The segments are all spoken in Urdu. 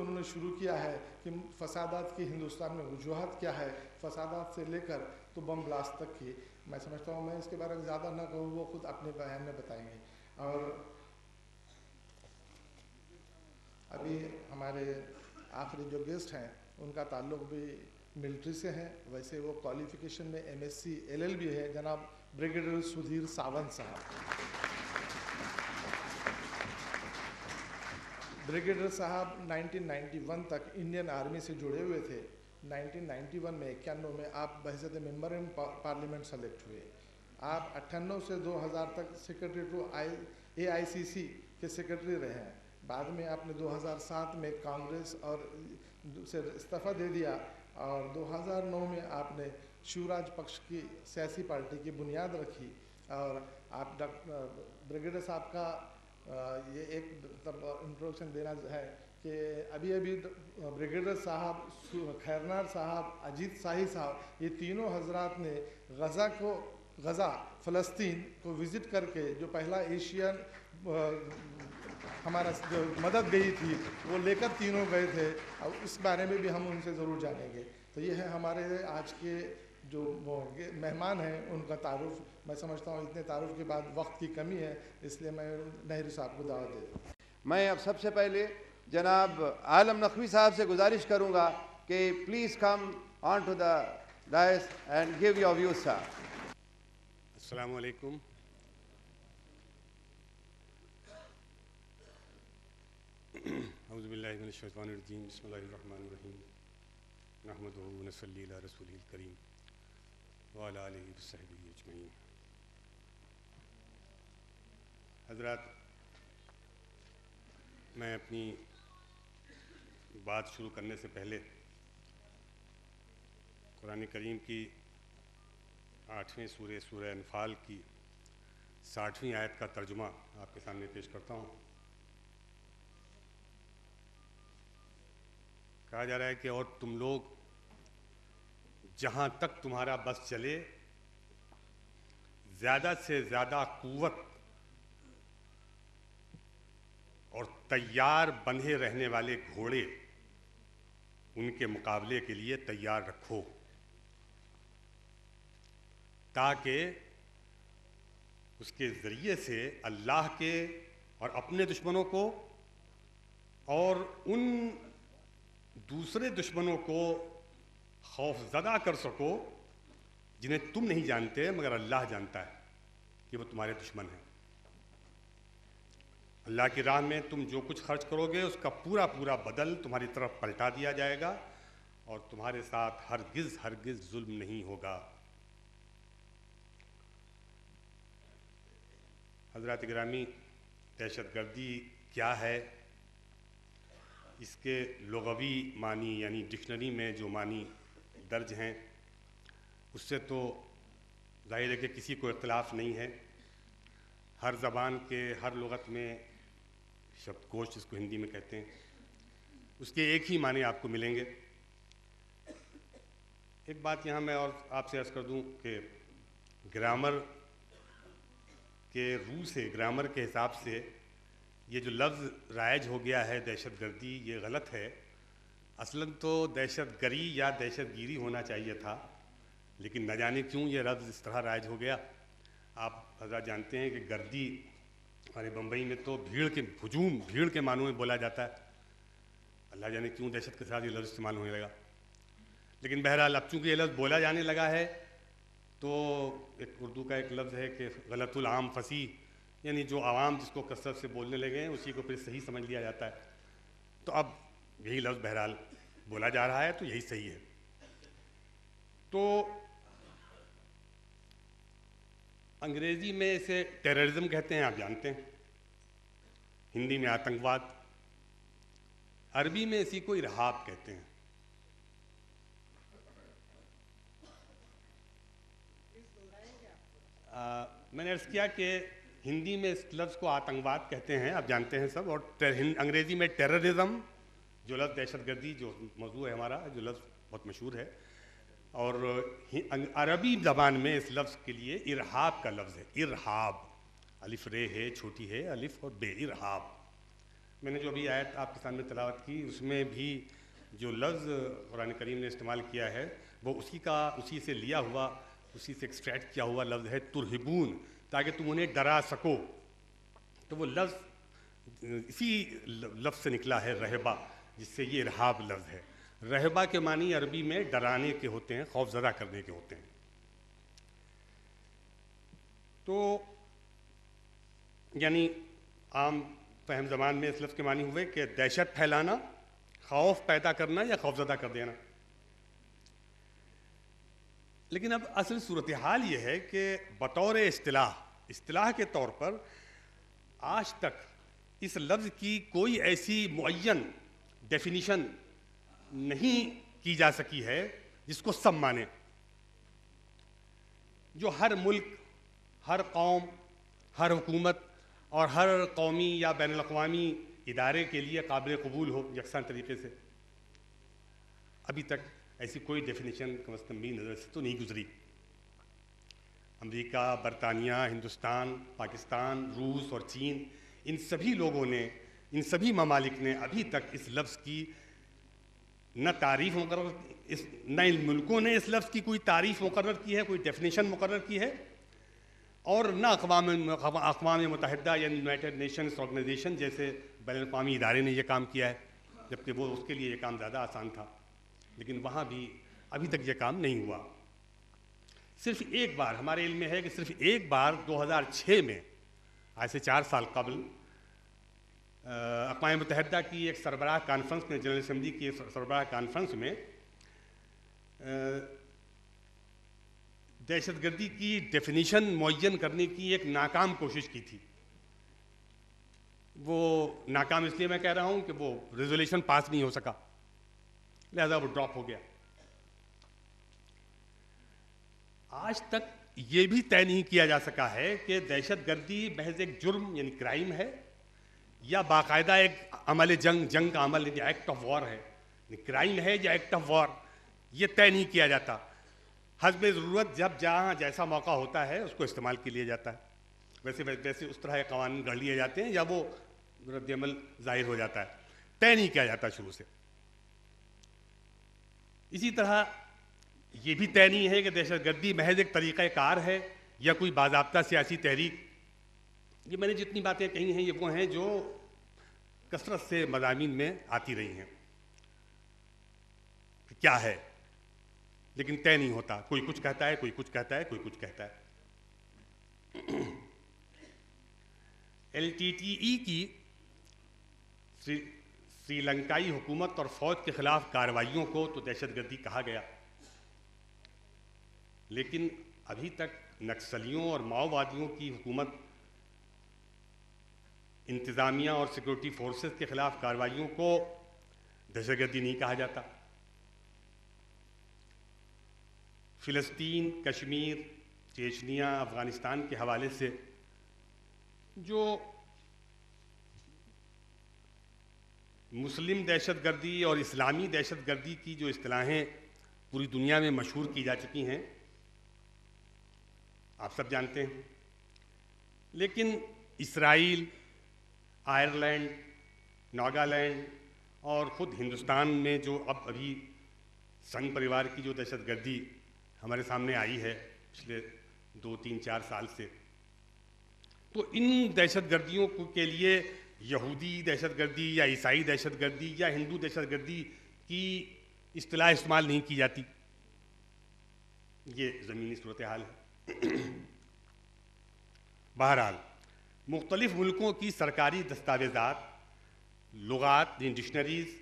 انہوں نے شروع کیا ہے کہ فسادات کی ہندوستان میں وجوہات کیا ہے، فسادات سے لے کر تو بم بلاسٹ تک کی، میں سمجھتا ہوں میں اس کے بارے میں زیادہ نہ کہوں، وہ خود اپنے بیان میں بتائیں گے۔ اور ابھی ہمارے آخری جو گیسٹ ہیں ان کا تعلق بھی ملٹری سے ہے، ویسے وہ کوالیفیکیشن میں MSc LLB ہے، جناب بریگیڈیئر سدھیر ساونت صاحب۔ بریگیڈیئر صاحب 1991 تک انڈین آرمی سے جڑے ہوئے تھے۔ 1991 میں 91 میں آپ بحیثیت ممبر ان پارلیمنٹ سلیکٹ ہوئے۔ آپ 98 سے 2000 تک سیکرٹری ٹو AICC کے سیکرٹری رہے ہیں۔ بعد میں آپ نے 2007 میں کانگریس اور سے استعفیٰ دے دیا، اور 2009 میں آپ نے شیوراج پکش کی سیاسی پارٹی کی بنیاد رکھی۔ اور آپ بریگیڈیئر صاحب کا یہ ایک انٹروڈکشن دینا ہے کہ ابھی بریگیڈیئر صاحب، خیرنار صاحب، اجیت شاہی صاحب، یہ تینوں حضرات نے غزہ فلسطین کو وزٹ کر کے جو پہلا ایشین ہمارا جو مدد گئی تھی وہ لے کر تینوں گئے تھے، اور اس بارے میں بھی ہم ان سے ضرور جانیں گے۔ تو یہ ہے ہمارے آج کے جو مہمان ہیں ان کا تعارف۔ میں سمجھتا ہوں اتنے تعارف کے بعد وقت کی کمی ہے، اس لیے میں نہری صاحب کو دعوت دیتا ہوں۔ میں اب سب سے پہلے جناب عالم نقوی صاحب سے گزارش کروں گا کہ please come on to the dais and give your views sir. السلام علیکم۔ اعوذ باللہ من الشیطان الرجیم، بسم اللہ الرحمن الرحیم، نحمدہ و نصلی علی رسولہ الکریم وعلی آلہ وصحبہ اجمعین۔ حضرات، میں اپنی بات شروع کرنے سے پہلے قرآن کریم کی 8ویں سورہ انفال کی 60ویں آیت کا ترجمہ آپ کے سامنے پیش کرتا ہوں۔ کہا جا رہا ہے کہ اور تم لوگ جہاں تک تمہارا بس چلے زیادہ سے زیادہ قوت اور تیار بندھے رہنے والے گھوڑے ان کے مقابلے کے لیے تیار رکھو، تاکہ اس کے ذریعے سے اللہ کے اور اپنے دشمنوں کو اور ان دوسرے دشمنوں کو خوف زدہ کر سکو جنہیں تم نہیں جانتے مگر اللہ جانتا ہے کہ وہ تمہارے دشمن ہیں۔ اللہ کی راہ میں تم جو کچھ خرچ کرو گے اس کا پورا پورا بدل تمہاری طرف پلٹا دیا جائے گا، اور تمہارے ساتھ ہرگز ظلم نہیں ہوگا۔ حضرات گرامی، دہشت گردی کیا ہے؟ اس کے لغوی معنی یعنی ڈکشنری میں جو معنی درج ہیں اس سے تو ظاہر ہے کہ کسی کو اختلاف نہیں ہے۔ ہر زبان کے ہر لغت میں شبد کوش جس کو ہندی میں کہتے ہیں، اس کے ایک ہی معنی آپ کو ملیں گے۔ ایک بات یہاں میں اور آپ سے عرض کر دوں کہ گرامر کے رول سے، گرامر کے حساب سے یہ جو لفظ رائج ہو گیا ہے دہشت گردی، یہ غلط ہے۔ اصلاً تو دہشت گری یا دہشت گیری ہونا چاہیے تھا، لیکن نہ جانے کیوں یہ لفظ اس طرح رائج ہو گیا۔ آپ حضرات جانتے ہیں کہ گردی ہمارے بمبئی میں تو بھیڑ کے ہجوم، بھیڑ کے معنوں میں بولا جاتا ہے۔ اللہ جانے کیوں دہشت کے ساتھ یہ لفظ استعمال ہونے لگا، لیکن بہرحال اب چونکہ یہ لفظ بولا جانے لگا ہے تو ایک اردو کا ایک لفظ ہے کہ غلط العام فصیح، یعنی جو عوام جس کو کثرت سے بولنے لگے ہیں اسی کو پھر صحیح سمجھ لیا جاتا ہے۔ تو اب یہی لفظ بہرحال بولا جا رہا ہے تو یہی صحیح ہے۔ تو انگریزی میں اسے ٹیررزم کہتے ہیں، آپ جانتے ہیں، ہندی میں آتنکواد، عربی میں اسی کو ارہاب کہتے ہیں۔ میں نے عرض کیا کہ ہندی میں اس لفظ کو آتنکواد کہتے ہیں، آپ جانتے ہیں سب، اور انگریزی میں ٹیررزم، جو لفظ دہشت گردی جو موضوع ہے ہمارا، جو لفظ بہت مشہور ہے، اور عربی زبان میں اس لفظ کے لیے ارہاب کا لفظ ہے۔ ارہاب، الف رے ہے، چھوٹی ہے الف اور بے، ارہاب۔ میں نے جو ابھی آیت آپ کے سامنے تلاوت کی اس میں بھی جو لفظ قرآن کریم نے استعمال کیا ہے وہ اسی سے لیا ہوا، اسی سے ایکسٹریکٹ کیا ہوا لفظ ہے ترہبون، تاکہ تم انہیں ڈرا سکو. تو وہ لفظ اسی لفظ سے نکلا ہے رہبہ، جس سے یہ ارہاب لفظ ہے. رہبہ کے معنی عربی میں ڈرانے کے ہوتے ہیں، خوف زدہ کرنے کے ہوتے ہیں. تو یعنی عام فہم زبان میں اس لفظ کے معنی ہوئے کہ دہشت پھیلانا، خوف پیدا کرنا یا خوفزدہ کر دینا. لیکن اب اصل صورتحال یہ ہے کہ بطور اصطلاح کے طور پر آج تک اس لفظ کی کوئی ایسی معین ڈیفینیشن نہیں کی جا سکی ہے جس کو سب مانے، جو ہر ملک، ہر قوم، ہر حکومت اور ہر قومی یا بین الاقوامی ادارے کے لیے قابل قبول ہو یکساں طریقے سے. ابھی تک ایسی کوئی ڈیفینیشن کم از کم میری نظر سے تو نہیں گزری. امریکہ، برطانیہ، ہندوستان، پاکستان، روس اور چین، ان سبھی لوگوں نے، ان سبھی ممالک نے ابھی تک اس لفظ کی نہ تعریف مقرر، نہ ان ملکوں نے اس لفظ کی کوئی تعریف مقرر کی ہے، کوئی ڈیفینیشن مقرر کی ہے، اور نہ اقوام متحدہ یعنی یونائٹڈ نیشنز آرگنائزیشن جیسے بین الاقوامی ادارے نے یہ کام کیا ہے، جبکہ وہ اس کے لیے یہ کام زیادہ آسان تھا. لیکن وہاں بھی ابھی تک یہ کام نہیں ہوا. صرف ایک بار ہمارے علم میں ہے کہ صرف ایک بار 2006 میں، آج سے 4 سال قبل، اقوام متحدہ کی ایک سربراہ کانفرنس میں، جنرل اسمبلی کی ایک سربراہ کانفرنس میں دہشت گردی کی ڈیفینیشن معین کرنے کی ایک ناکام کوشش کی تھی. وہ ناکام اس لیے میں کہہ رہا ہوں کہ وہ ریزولوشن پاس نہیں ہو سکا، لہذا وہ ڈراپ ہو گیا. آج تک یہ بھی طے نہیں کیا جا سکا ہے کہ دہشت گردی محض ایک جرم یعنی کرائم ہے یا باقاعدہ ایک عمل جنگ کا عمل یعنی ایکٹ آف وار ہے. کرائم ہے یا ایکٹ آف وار، یہ طے نہیں کیا جاتا. حسب ضرورت جب جہاں جیسا موقع ہوتا ہے اس کو استعمال کے لیے جاتا ہے. ویسے اس طرح قوانین گھڑ لیے جاتے ہیں یا وہ رد عمل ظاہر ہو جاتا ہے، طے نہیں کیا جاتا شروع سے. اسی طرح یہ بھی طے نہیں ہے کہ دہشت گردی محض ایک طریقہ کار ہے یا کوئی باضابطہ سیاسی تحریک. یہ میں نے جتنی باتیں کہی ہیں یہ وہ ہیں جو کثرت سے مضامین میں آتی رہی ہیں کہ کیا ہے، لیکن طے نہیں ہوتا. کوئی کچھ کہتا ہے، کوئی کچھ کہتا ہے، کوئی کچھ کہتا ہے. LTTE کی سری لنکائی حکومت اور فوج کے خلاف کارروائیوں کو تو دہشت گردی کہا گیا، لیکن ابھی تک نکسلیوں اور ماؤوادیوں کی حکومت، انتظامیہ اور سیکورٹی فورسز کے خلاف کارروائیوں کو دہشت گردی نہیں کہا جاتا. فلسطین، کشمیر، چیچنیا، افغانستان کے حوالے سے جو مسلم دہشت گردی اور اسلامی دہشت گردی کی جو اصطلاحیں پوری دنیا میں مشہور کی جا چکی ہیں آپ سب جانتے ہیں، لیکن اسرائیل، آئرلینڈ، ناگالینڈ اور خود ہندوستان میں جو ابھی سنگھ پریوار کی جو دہشت گردی ہمارے سامنے آئی ہے پچھلے 2، 3، 4 سال سے، تو ان دہشت گردیوں کے لیے یہودی دہشت گردی یا عیسائی دہشت گردی یا ہندو دہشت گردی کی اصطلاح استعمال نہیں کی جاتی. یہ زمینی صورتحال ہے. بہرحال مختلف ملکوں کی سرکاری دستاویزات، لغات، ڈکشنریز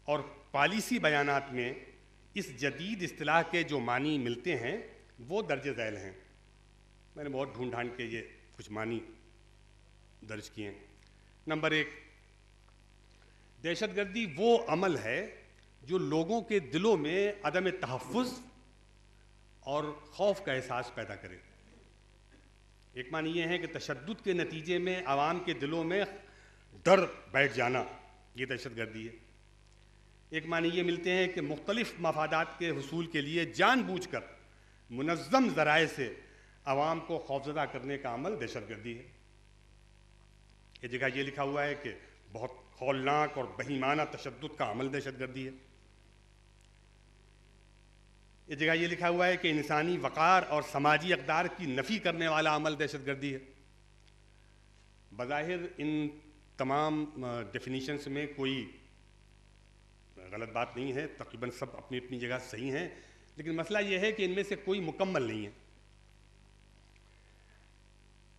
اور پالیسی بیانات میں اس جدید اصطلاح کے جو معنی ملتے ہیں وہ درج ذیل ہیں. میں نے بہت ڈھونڈ ڈھانڈ کے یہ کچھ معنی درج کیے ہیں. نمبر 1، دہشت گردی وہ عمل ہے جو لوگوں کے دلوں میں عدم تحفظ اور خوف کا احساس پیدا کرے. ایک معنی یہ ہے کہ تشدد کے نتیجے میں عوام کے دلوں میں ڈر بیٹھ جانا، یہ دہشت گردی ہے. ایک معنی یہ ملتے ہیں کہ مختلف مفادات کے حصول کے لیے جان بوجھ کر منظم ذرائع سے عوام کو خوفزدہ کرنے کا عمل دہشت گردی ہے. ایک جگہ یہ لکھا ہوا ہے کہ بہت ہولناک اور بہیمانہ تشدد کا عمل دہشت گردی ہے۔ ایک جگہ یہ لکھا ہوا ہے کہ انسانی وقار اور سماجی اقدار کی نفی کرنے والا عمل دہشت گردی ہے۔ بظاہر ان تمام ڈیفینیشنز میں کوئی غلط بات نہیں ہے، تقریباً سب اپنی اپنی جگہ صحیح ہیں، لیکن مسئلہ یہ ہے کہ ان میں سے کوئی مکمل نہیں ہے۔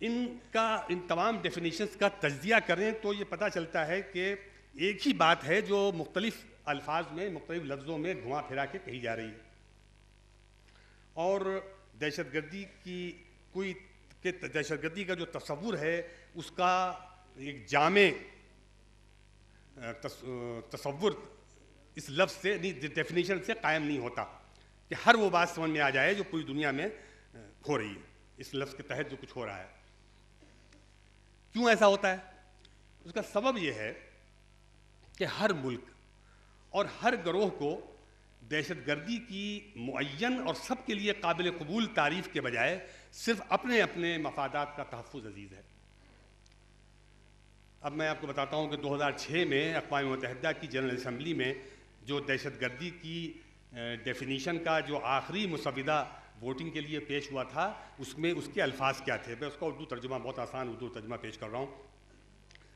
ان تمام ڈیفینیشنز کا تجزیہ کریں تو یہ پتہ چلتا ہے کہ ایک ہی بات ہے جو مختلف الفاظ میں، مختلف لفظوں میں گھما پھرا کے کہی جا رہی ہے، اور دہشت گردی کا جو تصور ہے اس کا ایک جامع تصور اس لفظ سے، ڈیفینیشن سے قائم نہیں ہوتا کہ ہر وہ بات سمجھ میں آ جائے جو پوری دنیا میں ہو رہی ہے اس لفظ کے تحت جو کچھ ہو رہا ہے۔ کیوں ایسا ہوتا ہے؟ اس کا سبب یہ ہے کہ ہر ملک اور ہر گروہ کو دہشت گردی کی معین اور سب کے لیے قابل قبول تعریف کے بجائے صرف اپنے اپنے مفادات کا تحفظ عزیز ہے۔ اب میں آپ کو بتاتا ہوں کہ 2006 میں اقوام متحدہ کی جنرل اسمبلی میں جو دہشت گردی کی ڈیفینیشن کا جو آخری مسودہ ووٹنگ کے لیے پیش ہوا تھا، اس میں اس کے الفاظ کیا تھے؟ میں اس کا اردو ترجمہ، بہت آسان اردو ترجمہ پیش کر رہا ہوں۔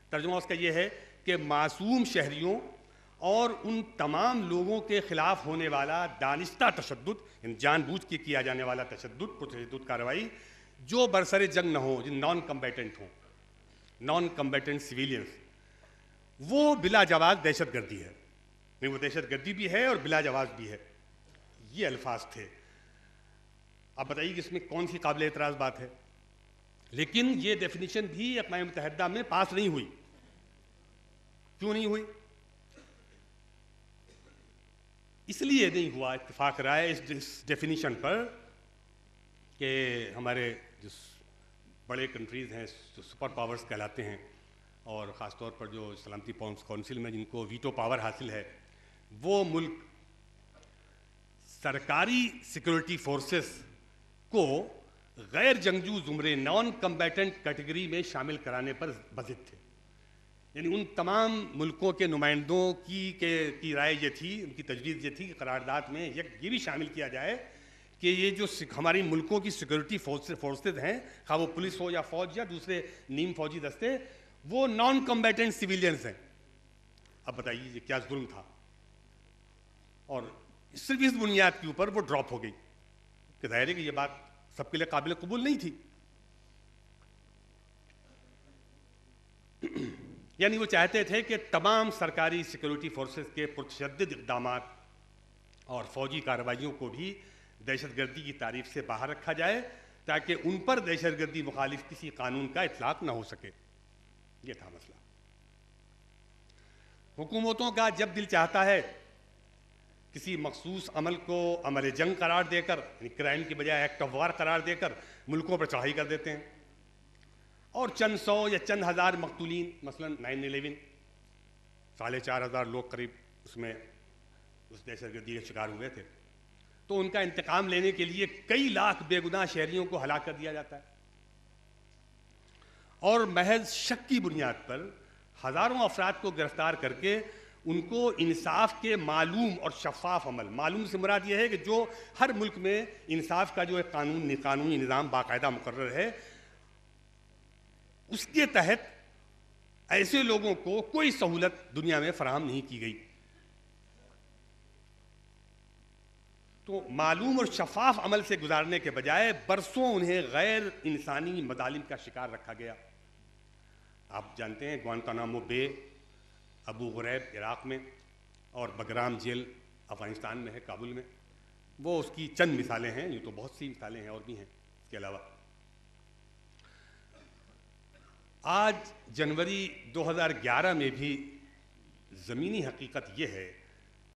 ترجمہ اس کا یہ ہے کہ معصوم شہریوں اور ان تمام لوگوں کے خلاف ہونے والا دانستہ تشدد، یعنی جان بوجھ کے کیا جانے والا پرتشدد کارروائی جو برسر جنگ نہ ہو، جن نان کمبیٹنٹ ہوں، نان کمبیٹنٹ سویلینز، وہ بلا جواز دہشت گردی ہے۔ نہیں، وہ دہشت گردی بھی ہے اور بلا جواز بھی ہے۔ یہ الفاظ تھے۔ آپ بتائیے کہ اس میں کون سی قابل اعتراض بات ہے؟ لیکن یہ ڈیفینیشن بھی اقوام متحدہ میں پاس نہیں ہوئی۔ کیوں نہیں ہوئی؟ اس لیے نہیں ہوا اتفاق رائے اس ڈیفینیشن پر کہ ہمارے جو بڑے کنٹریز ہیں، جو سپر پاورز کہلاتے ہیں، اور خاص طور پر جو سلامتی کونسل میں جن کو ویٹو پاور حاصل ہے، وہ ملک سرکاری سیکورٹی فورسز کو غیر جنگجو زمرے، نان کمبیٹنٹ کیٹیگری میں شامل کرانے پر بضد تھے۔ یعنی ان تمام ملکوں کے نمائندوں کی رائے یہ تھی، ان کی تجویز یہ تھی کہ قرارداد میں یہ بھی شامل کیا جائے کہ یہ جو ہماری ملکوں کی سیکورٹی فورسز ہیں، خواہ وہ پولیس ہو یا فوج یا دوسرے نیم فوجی دستے، وہ نان کمبیٹنٹ سویلینز ہیں۔ اب بتائیے یہ کیا ظلم تھا؟ اور صرف اس بنیاد کے اوپر وہ ڈراپ ہو گئی کہ ظاہر ہے کہ یہ بات سب کے لیے قابل قبول نہیں تھی۔ یعنی وہ چاہتے تھے کہ تمام سرکاری سیکورٹی فورسز کے پرتشدد اقدامات اور فوجی کارروائیوں کو بھی دہشت گردی کی تعریف سے باہر رکھا جائے تاکہ ان پر دہشت گردی مخالف کسی قانون کا اطلاق نہ ہو سکے۔ یہ تھا مسئلہ۔ حکومتوں کا جب دل چاہتا ہے کسی مخصوص عمل کو عمل جنگ قرار دے کر، یعنی کرائم کی بجائے ایکٹ آف وار قرار دے کر ملکوں پر چڑھائی کر دیتے ہیں، اور چند سو یا چند ہزار مقتولین، مثلا 9/11 4,500 لوگ قریب اس میں اس دہشت گردی کے شکار ہوئے تھے، تو ان کا انتقام لینے کے لیے کئی لاکھ بے گناہ شہریوں کو ہلاک کر دیا جاتا ہے، اور محض شک کی بنیاد پر ہزاروں افراد کو گرفتار کر کے ان کو انصاف کے معلوم اور شفاف عمل، معلوم سے مراد یہ ہے کہ جو ہر ملک میں انصاف کا جو ایک قانونی نظام باقاعدہ مقرر ہے، اس کے تحت ایسے لوگوں کو کوئی سہولت دنیا میں فراہم نہیں کی گئی۔ تو معلوم اور شفاف عمل سے گزارنے کے بجائے برسوں انہیں غیر انسانی مظالم کا شکار رکھا گیا۔ آپ جانتے ہیں گوانتانامو بے ابو غریب عراق میں اور بگرام جیل افغانستان میں ہے، کابل میں، وہ اس کی چند مثالیں ہیں، یہ تو بہت سی مثالیں ہیں اور بھی ہیں اس کے علاوہ۔ آج جنوری 2011 میں بھی زمینی حقیقت یہ ہے